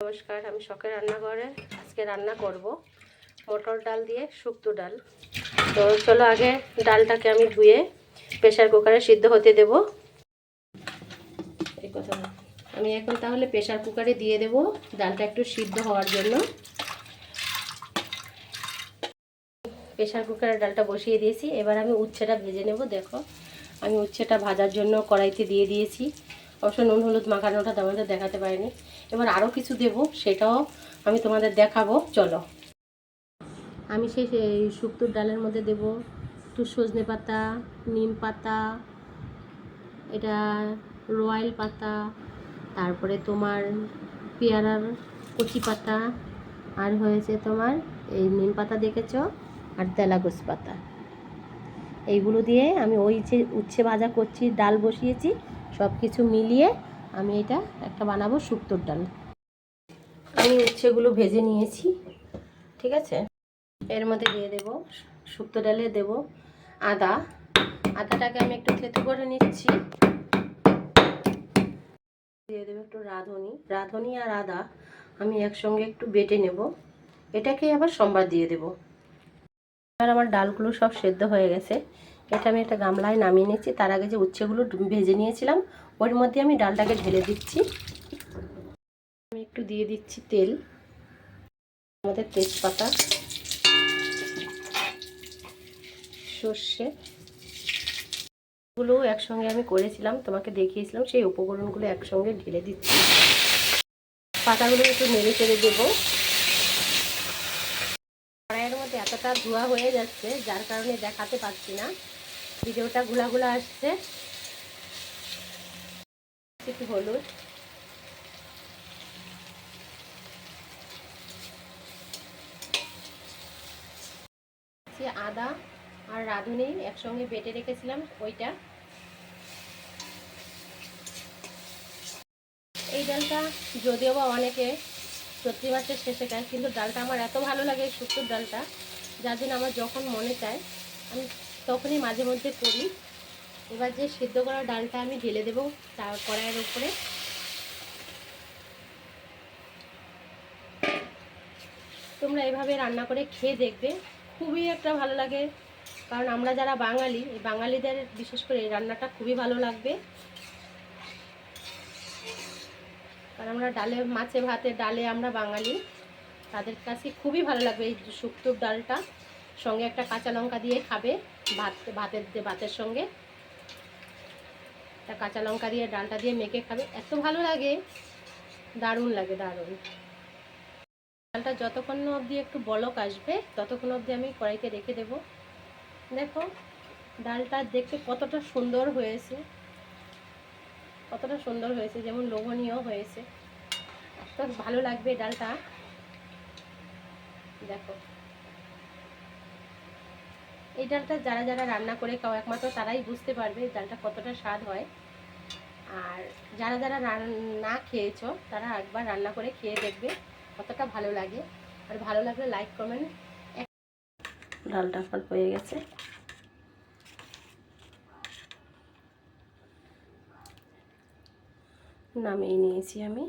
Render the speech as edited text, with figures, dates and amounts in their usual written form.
নমস্কার, আমি শখের রান্নাঘরে আজকে রান্না করব মটর ডাল দিয়ে শুক্তো ডাল। তো চলো আগে ডালটাকে আমি ধুয়ে প্রেসার কুকারে সিদ্ধ হতে দেব। এই কথা আমি এখন তাহলে প্রেসার কুকারে দিয়ে দেব ডালটা একটু সিদ্ধ হওয়ার জন্য। প্রেসার কুকারে ডালটা বসিয়ে দিয়েছি, এবার আমি উচ্ছেটা ভেজে নেব। দেখো আমি উচ্ছেটা ভাজার জন্য কড়াইতে দিয়ে দিয়েছি। অবশ্য নুন হলুদ মাখানোটা তোমাদের দেখাতে পারিনি। এবার আরও কিছু দেব, সেটাও আমি তোমাদের দেখাবো। চলো আমি সেই শুক্তোর ডালের মধ্যে দেব একটু সজনে পাতা, নিম পাতা, এটা রয়্যাল পাতা, তারপরে তোমার পেয়ারার কচি পাতা, আর হয়েছে তোমার এই নিম পাতা দেখেছো, আর তেলাগোছ পাতা। এইগুলো দিয়ে আমি ওই যে উচ্ছে ভাজা করছি, ডাল বসিয়েছি, সব কিছু মিলিয়ে আমি এটা একটা বানাবো শুক্তোর ডাল। আমি উচ্ছেগুলো ভেজে নিয়েছি, ঠিক আছে। এর মধ্যে দিয়ে দেব শুক্তো ডালে দেব আদা। আদাটাকে আমি একটু থেতো করে নিচ্ছি। দিয়ে দেবো একটু রাঁধুনি আর আদা আমি একসঙ্গে একটু বেটে নেব। এটাকে আবার সম্বার দিয়ে দেব। এবার আমার ডালগুলো সব সেদ্ধ হয়ে গেছে। এটা আমি একটা গামলায় নামিয়ে নিচ্ছি। তার আগে যে উচ্ছেগুলো ভেজে নিয়েছিলাম ওর মধ্যে আমি ডালটাকে ঢেলে দিচ্ছি। আমি একটু দিয়ে দিচ্ছি তেল, আমাদের তেজপাতা, সর্ষে গুলো একসঙ্গে আমি করেছিলাম, তোমাকে দেখিয়েছিলাম। সেই উপকরণগুলো একসঙ্গে ঢেলে দিচ্ছি। পাতাগুলো একটু নেড়ে চেড়ে দেবো। কড়াইয়ের মধ্যে এতটা ধোয়া হয়ে যাচ্ছে যার কারণে দেখাতে পাচ্ছি না, ভিডিওটা ঘোলা আসছে। একটু হলুদ, আদা আর রাঁধুনি একসঙ্গে বেটে রেখেছিলাম ওইটা। এই ডালটা যদিও বা অনেকে চৈত্র মাসের শেষে খায়, কিন্তু ডালটা আমার এত ভালো লাগে শুক্তোর ডালটা, যার জন্য আমার যখন মনে চায় আমি তখনই মাঝে মধ্যে করি। এবার যে সিদ্ধ করা ডালটা আমি ঢেলে দেবো তার কড়াইয়ের উপরে। তোমরা এভাবে রান্না করে খেয়ে দেখবে, খুবই একটা ভালো লাগে। কারণ আমরা যারা বাঙালি, এই বাঙালিদের বিশেষ করে এই রান্নাটা খুবই ভালো লাগবে। কারণ আমরা ডালে মাছে ভাতে ডালে আমরা বাঙালি, তাদের কাছে খুবই ভালো লাগবে এই শুক্তোর ডালটা। সঙ্গে একটা কাঁচা লঙ্কা দিয়ে খাবে, ভাতের সঙ্গে একটা কাঁচা লঙ্কা দিয়ে ডালটা দিয়ে মেখে খাবে, এত ভালো লাগে, দারুণ লাগে, দারুণ। ডালটা যতক্ষণ অবধি একটু বলক আসবে ততক্ষণ অবধি আমি কড়াইতে রেখে দেব। দেখো ডালটা দেখতে কতটা সুন্দর হয়েছে, কতটা সুন্দর হয়েছে, যেমন লোভনীয় হয়েছে, এত ভালো লাগবে ডালটা। দেখো এই ডালটা যারা যারা রান্না করে খাও একমাত্র তারাই বুঝতে পারবে ডালটা কতটা স্বাদ হয়। আর যারা যারা না খেয়েছো তারা একবার রান্না করে খেয়ে দেখবে কতটা ভালো লাগে। আর ভালো লাগলে লাইক কমেন্ট। ডালটা আমার হয়ে গেছে, নামিয়ে নিয়েছি আমি।